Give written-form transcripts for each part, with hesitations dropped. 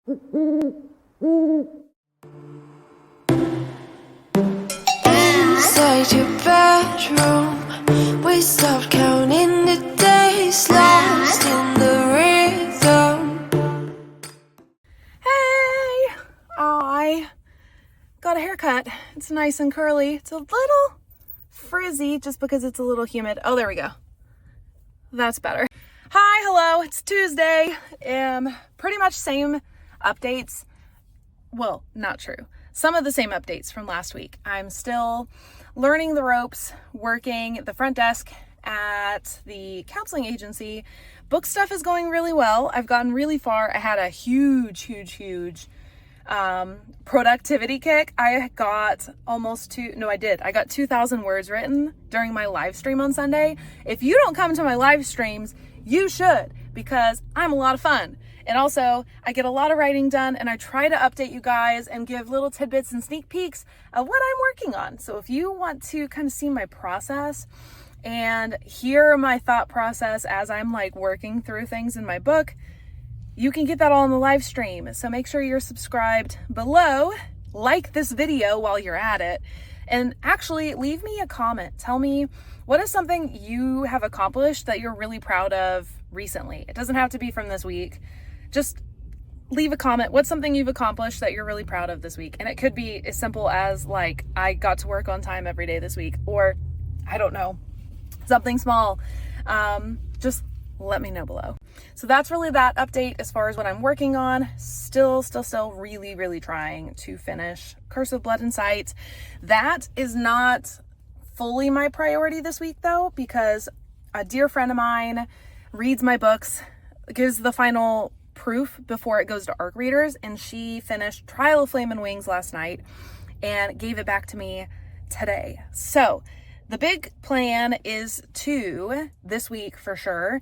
Inside your bedroom, we stopped counting the days, lost in the rhythm. Hey! I got a haircut. It's nice and curly. It's a little frizzy just because it's a little humid. Oh, there we go. That's better. Hi, hello. It's Tuesday. Pretty much same updates. Well, not true. Some of the same updates from last week. I'm still learning the ropes, working the front desk at the counseling agency. Book stuff is going really well. I've gotten really far. I had a huge productivity kick. I got I got 2,000 words written during my live stream on Sunday. If you don't come to my live streams, you should, because I'm a lot of fun. And also, I get a lot of writing done, and I try to update you guys and give little tidbits and sneak peeks of what I'm working on. So if you want to kind of see my process and hear my thought process as I'm like working through things in my book, you can get that all in the live stream. So make sure you're subscribed below, like this video while you're at it, and actually leave me a comment. Tell me, what is something you have accomplished that you're really proud of recently? It doesn't have to be from this week. Just leave a comment. What's something you've accomplished that you're really proud of this week? And it could be as simple as like, I got to work on time every day this week, or I don't know, something small. Just let me know below. So that's really that update as far as what I'm working on. Still really trying to finish Curse of Blood and Sight. That is not fully my priority this week though, because a dear friend of mine reads my books, gives the final proof before it goes to ARC readers, and she finished Trial of Flame and Wings last night and gave it back to me today. So the big plan is to, this week for sure,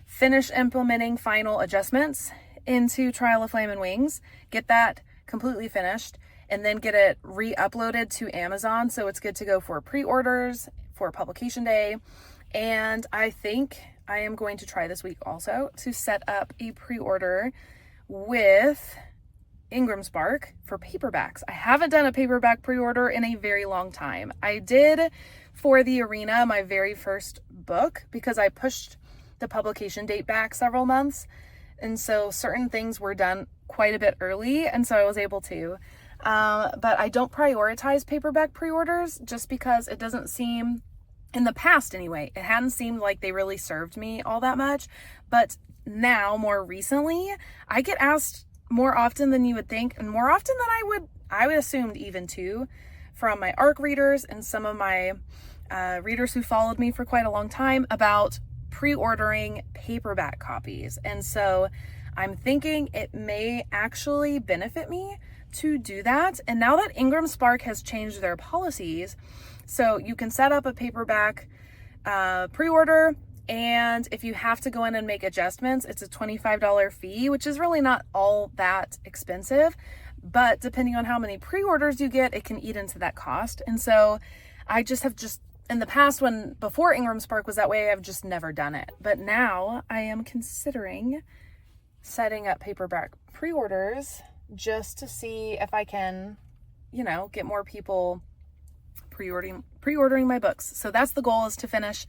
finish implementing final adjustments into Trial of Flame and Wings, get that completely finished, and then get it re-uploaded to Amazon so it's good to go for pre-orders for publication day. And I think I am going to try this week also to set up a pre-order with Ingram Spark for paperbacks. I haven't done a paperback pre-order in a very long time. I did for The Arena, my very first book, because I pushed the publication date back several months. And so certain things were done quite a bit early, and so I was able to. But I don't prioritize paperback pre-orders just because it doesn't seem, in the past anyway, it hadn't seemed like they really served me all that much. But now, more recently, I get asked more often than you would think, and more often than I would assumed even too, from my ARC readers and some of my readers who followed me for quite a long time about pre-ordering paperback copies. And so I'm thinking it may actually benefit me to do that. And now that Ingram Spark has changed their policies, so you can set up a paperback pre-order, and if you have to go in and make adjustments, it's a $25 fee, which is really not all that expensive, but depending on how many pre-orders you get, it can eat into that cost. And so I have in the past, before Ingram Spark was that way, I've just never done it. But now I am considering setting up paperback pre-orders just to see if I can, get more people pre-ordering my books. So that's the goal, is to finish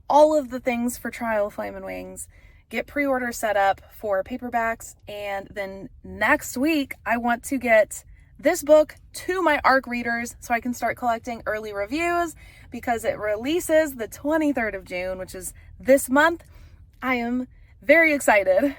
all of the things for Trial of Flame and Wings, get pre-orders set up for paperbacks, and then next week I want to get this book to my ARC readers so I can start collecting early reviews, because it releases the 23rd of June, which is this month. I am very excited.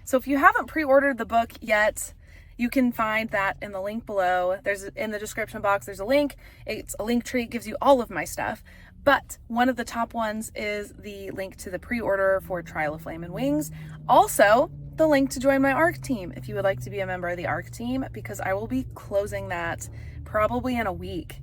So if you haven't pre-ordered the book yet, you can find that in the link below. In the description box, there's a link. It's a link tree. It gives you all of my stuff. But one of the top ones is the link to the pre-order for Trial of Flame and Wings. Also, the link to join my ARC team if you would like to be a member of the ARC team, because I will be closing that probably in a week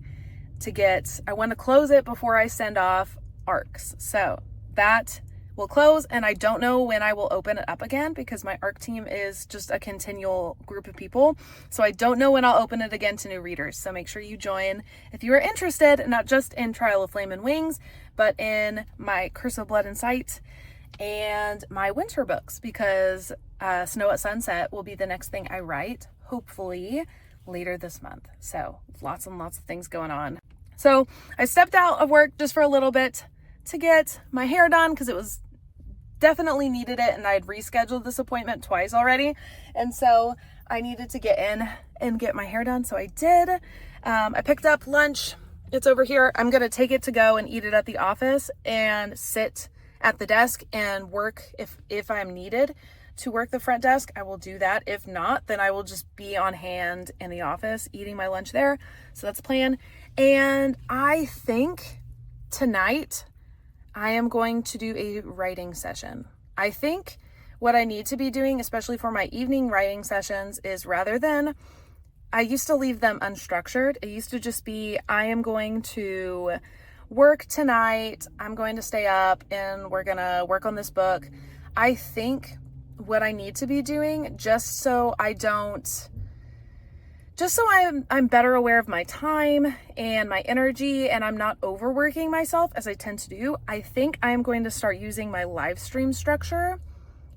I want to close it before I send off ARCs. So that will close, and I don't know when I will open it up again, because my ARC team is just a continual group of people. So I don't know when I'll open it again to new readers. So make sure you join if you are interested, not just in Trial of Flame and Wings, but in my Curse of Blood and Sight and my winter books, because Snow at Sunset will be the next thing I write, hopefully later this month. So lots and lots of things going on. So I stepped out of work just for a little bit to get my hair done because it was definitely needed it, and I had rescheduled this appointment twice already, and so I needed to get in and get my hair done, so I did. I picked up lunch. It's over here. I'm gonna take it to go and eat it at the office and sit at the desk and work if I'm needed to work the front desk. I will do that. If not, then I will just be on hand in the office eating my lunch there. So that's the plan. And I think tonight I am going to do a writing session. I think what I need to be doing, especially for my evening writing sessions, is rather than, I used to leave them unstructured. It used to just be, I am going to work tonight. I'm going to stay up and we're going to work on this book. I think what I need to be doing, just so I'm better aware of my time and my energy, and I'm not overworking myself as I tend to do, I think I'm going to start using my live stream structure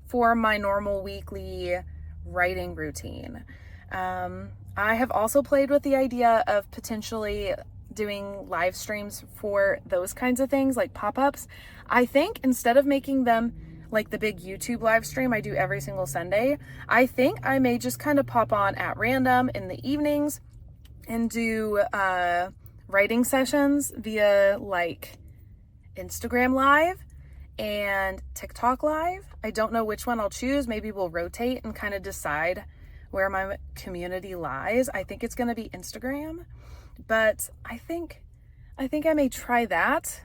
for my normal weekly writing routine. I have also played with the idea of potentially doing live streams for those kinds of things, like pop-ups. I think instead of making them like the big YouTube live stream I do every single Sunday, I think I may just kind of pop on at random in the evenings and do writing sessions via like Instagram Live and TikTok Live. I don't know which one I'll choose. Maybe we'll rotate and kind of decide where my community lies. I think it's going to be Instagram, but I think I may try that.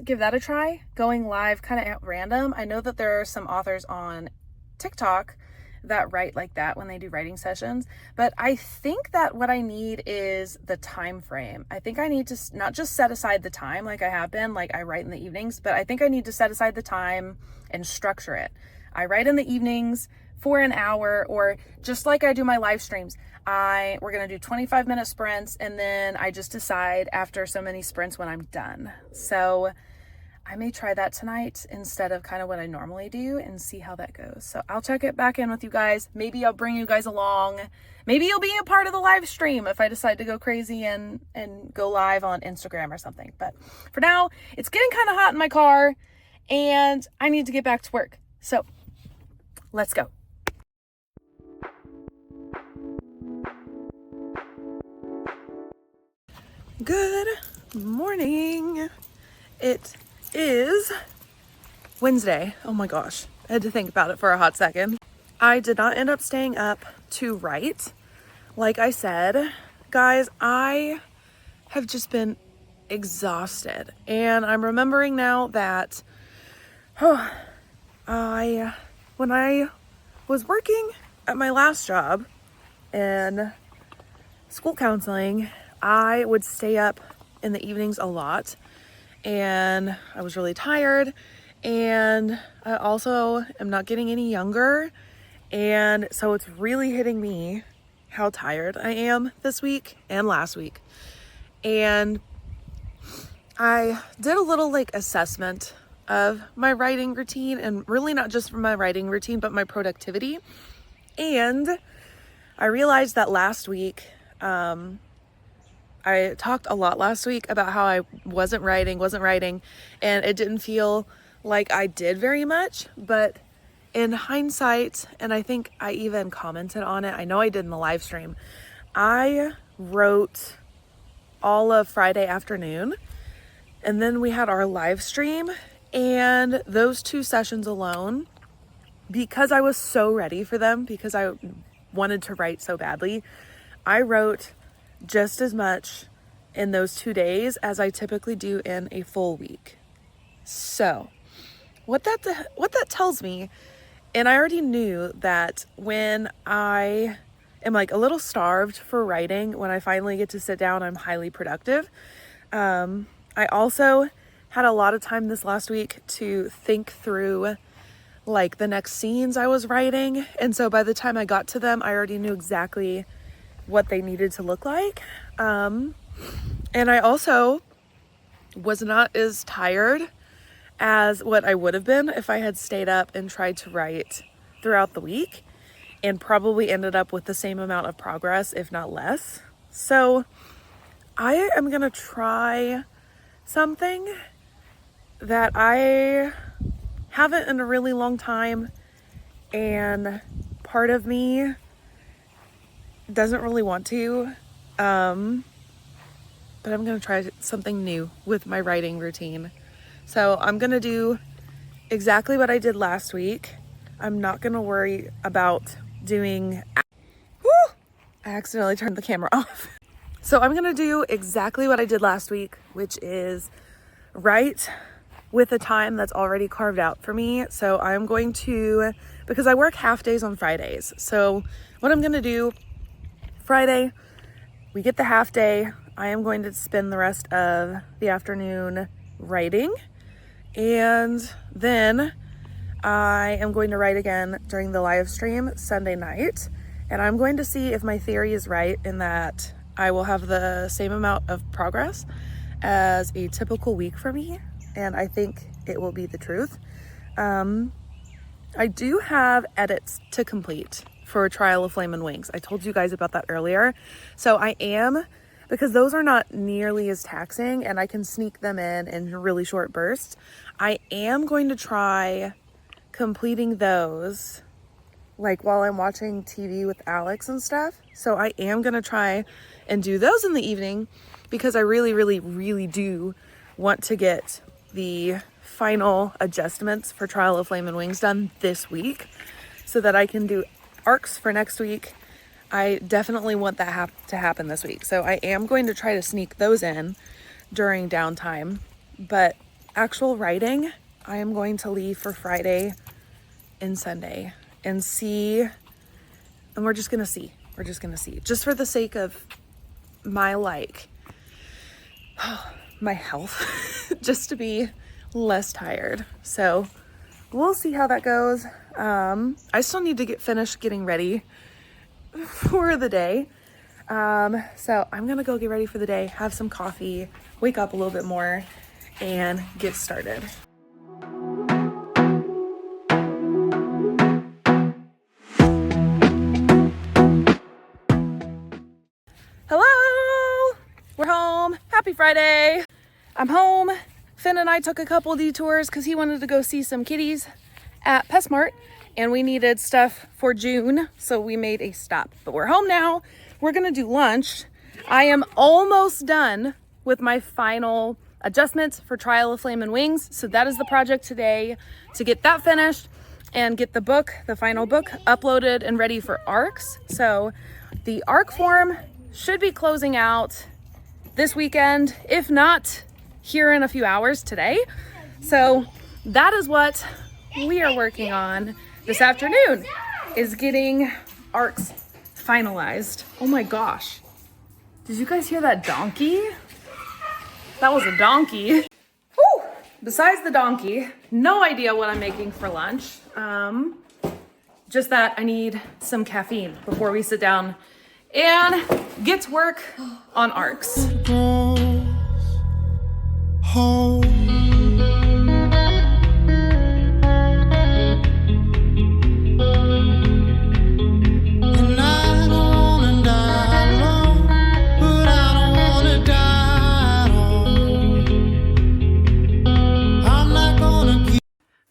Give that a try, going live kind of at random. I know that there are some authors on TikTok that write like that when they do writing sessions, but I think that what I need is the time frame. I think I need to not just set aside the time like I have been, like I write in the evenings, but I think I need to set aside the time and structure it. I write in the evenings for an hour, or just like I do my live streams. We're gonna do 25-minute sprints, and then I just decide after so many sprints when I'm done. So I may try that tonight instead of kind of what I normally do and see how that goes. So I'll check it back in with you guys. Maybe I'll bring you guys along. Maybe you'll be a part of the live stream if I decide to go crazy and go live on Instagram or something. But for now, it's getting kind of hot in my car and I need to get back to work. So let's go. Good morning. It is Wednesday. Oh my gosh. I had to think about it for a hot second. I did not end up staying up to write. Like I said, guys, I have just been exhausted. And I'm remembering now that when I was working at my last job in school counseling, I would stay up in the evenings a lot, and I was really tired, and I also am not getting any younger, and so it's really hitting me how tired I am this week and last week. And I did a little like assessment of my writing routine, and really not just for my writing routine, but my productivity. And I realized that last week, I talked a lot last week about how I wasn't writing, and it didn't feel like I did very much. But in hindsight, and I think I even commented on it, I know I did in the live stream, I wrote all of Friday afternoon, and then we had our live stream, and those 2 sessions alone, because I was so ready for them, because I wanted to write so badly, I wrote just as much in those 2 days as I typically do in a full week. So what that tells me, and I already knew that when I am like a little starved for writing, when I finally get to sit down, I'm highly productive. I also had a lot of time this last week to think through like the next scenes I was writing. And so by the time I got to them, I already knew exactly what they needed to look like. And I also was not as tired as what I would have been if I had stayed up and tried to write throughout the week and probably ended up with the same amount of progress, if not less. So I am gonna try something that I haven't in a really long time, and part of me doesn't really want to, but I'm gonna try something new with my writing routine. So I'm gonna do exactly what I did last week. I'm not gonna worry about doing, I accidentally turned the camera off. So I'm gonna do exactly what I did last week, which is write with a time that's already carved out for me. So I'm going to, because I work half days on Fridays. So what I'm gonna do, Friday, we get the half day. I am going to spend the rest of the afternoon writing. And then I am going to write again during the live stream Sunday night. And I'm going to see if my theory is right in that I will have the same amount of progress as a typical week for me. And I think it will be the truth. I do have edits to complete for Trial of Flame and Wings. I told you guys about that earlier. So I am, because those are not nearly as taxing and I can sneak them in really short bursts. I am going to try completing those like while I'm watching TV with Alex and stuff. So I am going to try and do those in the evening because I really, really, really do want to get the final adjustments for Trial of Flame and Wings done this week so that I can do arcs for next week. I definitely want that to happen this week. So I am going to try to sneak those in during downtime, but actual writing, I am going to leave for Friday and Sunday and see, and we're just going to see, just for the sake of my, my health, just to be less tired. So we'll see how that goes. I still need to finish getting ready for the day. So I'm gonna go get ready for the day, have some coffee, wake up a little bit more, and get started. Hello! We're home. Happy Friday. I'm home. Finn and I took a couple detours because he wanted to go see some kitties at PetSmart and we needed stuff for June, so we made a stop. But we're home now. We're gonna do lunch. I am almost done with my final adjustments for Trial of Flame and Wings. So that is the project today, to get that finished and get the book, the final book, uploaded and ready for ARCs. So the ARC form should be closing out this weekend, if not here in a few hours today. So that is what we are working on this afternoon, is getting ARCs finalized. Oh my gosh. Did you guys hear that donkey? That was a donkey. Whew. Besides the donkey, no idea what I'm making for lunch. Just that I need some caffeine before we sit down and get to work on ARCs.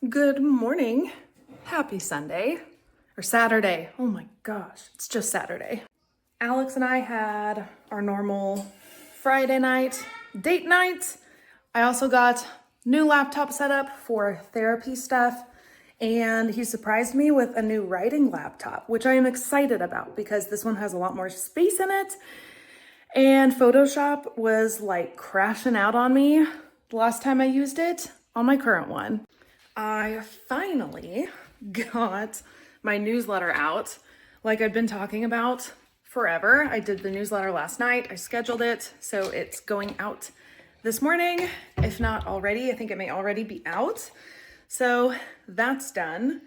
Good morning. Happy Sunday or Saturday. Oh my gosh, it's just Saturday. Alex and I had our normal Friday night date night. I also got new laptop set up for therapy stuff, and he surprised me with a new writing laptop, which I am excited about because this one has a lot more space in it. And Photoshop was like crashing out on me the last time I used it on my current one. I finally got my newsletter out like I've been talking about forever. I did the newsletter last night. I scheduled it, so it's going out this morning, if not already. I think it may already be out. So that's done.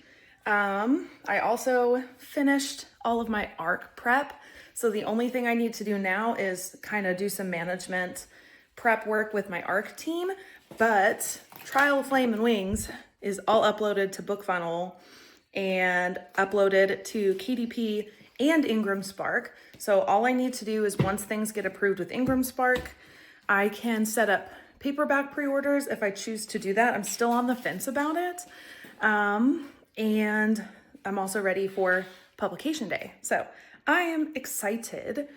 I also finished all of my ARC prep. So the only thing I need to do now is kind of do some management prep work with my ARC team. But Trial of Flame and Wings is all uploaded to BookFunnel and uploaded to KDP and Ingram Spark. So all I need to do is once things get approved with Ingram Spark, I can set up paperback pre-orders if I choose to do that. I'm still on the fence about it. And I'm also ready for publication day. So I am excited.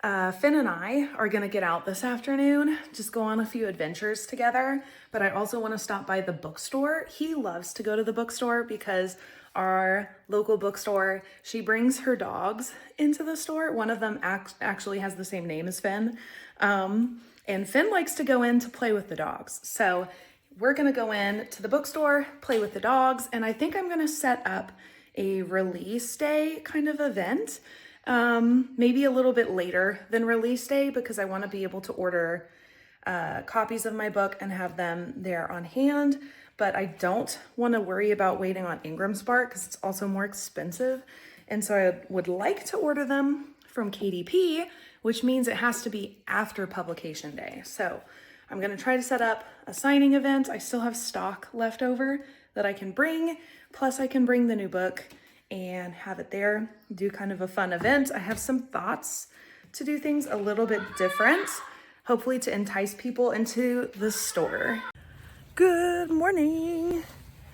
Finn and I are gonna get out this afternoon, just go on a few adventures together, but I also wanna stop by the bookstore. He loves to go to the bookstore because our local bookstore, she brings her dogs into the store. One of them actually has the same name as Finn. And Finn likes to go in to play with the dogs. So we're gonna go in to the bookstore, play with the dogs, and I think I'm gonna set up a release day kind of event. Maybe a little bit later than release day because I wanna be able to order copies of my book and have them there on hand. But I don't wanna worry about waiting on Ingram Spark because it's also more expensive. And so I would like to order them from KDP, which means it has to be after publication day. So I'm gonna try to set up a signing event. I still have stock left over that I can bring, plus I can bring the new book and have it there, do kind of a fun event. I have some thoughts to do things a little bit different, hopefully to entice people into the store. Good morning,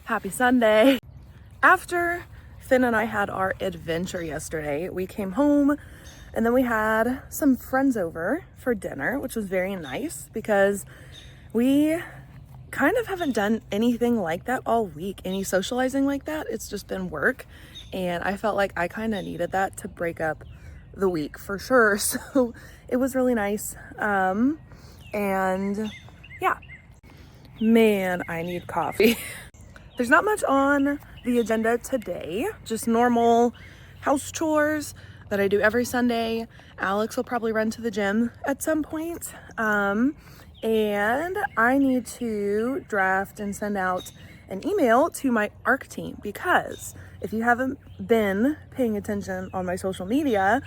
happy Sunday. After Finn and I had our adventure yesterday, we came home and then we had some friends over for dinner, which was very nice because we kind of haven't done anything like that all week, any socializing like that. It's just been work. And I felt like I kind of needed that to break up the week for sure. So it was really nice. And yeah, man, I need coffee. There's not much on the agenda today, just normal house chores that I do every Sunday. Alex will probably run to the gym at some point. And I need to draft and send out an email to my ARC team because if you haven't been paying attention on my social media,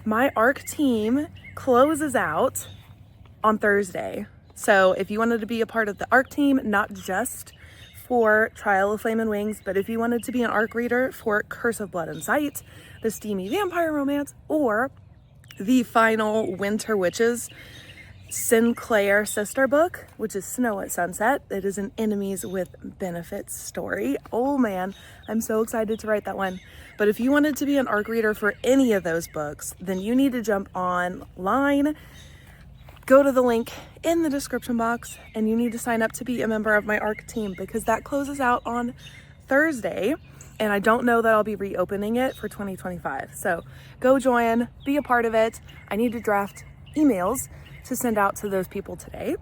my ARC team closes out on Thursday. So if you wanted to be a part of the ARC team, not just for Trial of Flame and Wings, but if you wanted to be an ARC reader for Curse of Blood and Sight, the steamy vampire romance, or the final Winter Witches Sinclair sister book, which is Snow at Sunset. It is an enemies with benefits story. Oh man, I'm so excited to write that one. But if you wanted to be an ARC reader for any of those books, then you need to jump online, go to the link in the description box, and you need to sign up to be a member of my ARC team because that closes out on Thursday. And I don't know that I'll be reopening it for 2025. So go join, be a part of it. I need to draft emails to send out to those people today,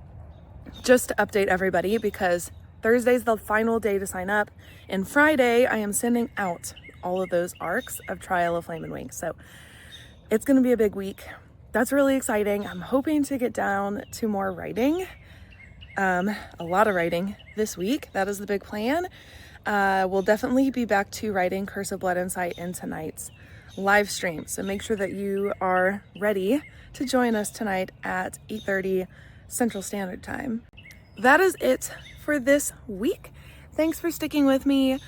just to update everybody because Thursday's the final day to sign up. And Friday, I am sending out all of those ARCs of Trial of Flame and Wings. So it's gonna be a big week. That's really exciting. I'm hoping to get down to more writing, a lot of writing this week. That is the big plan. We'll definitely be back to writing Curse of Blood and Sight in tonight's live stream. So make sure that you are ready to join us tonight at 8:30 Central Standard Time. That is it for this week. Thanks for sticking with me.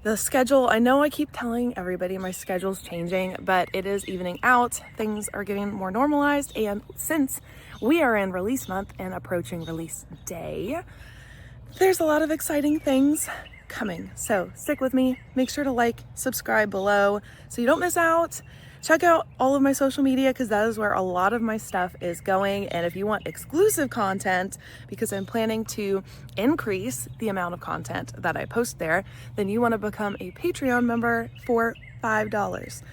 The schedule, I know I keep telling everybody my schedule's changing, but it is evening out. Things are getting more normalized. And since we are in release month and approaching release day, there's a lot of exciting things coming. So stick with me. Make sure to like, subscribe below so you don't miss out. Check out all of my social media because that is where a lot of my stuff is going. And if you want exclusive content, because I'm planning to increase the amount of content that I post there, then you want to become a Patreon member for $5.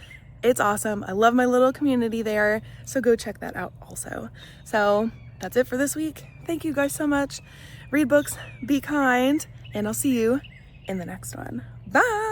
It's awesome. I love my little community there. So go check that out also. So that's it for this week. Thank you guys so much. Read books, be kind, and I'll see you in the next one. Bye.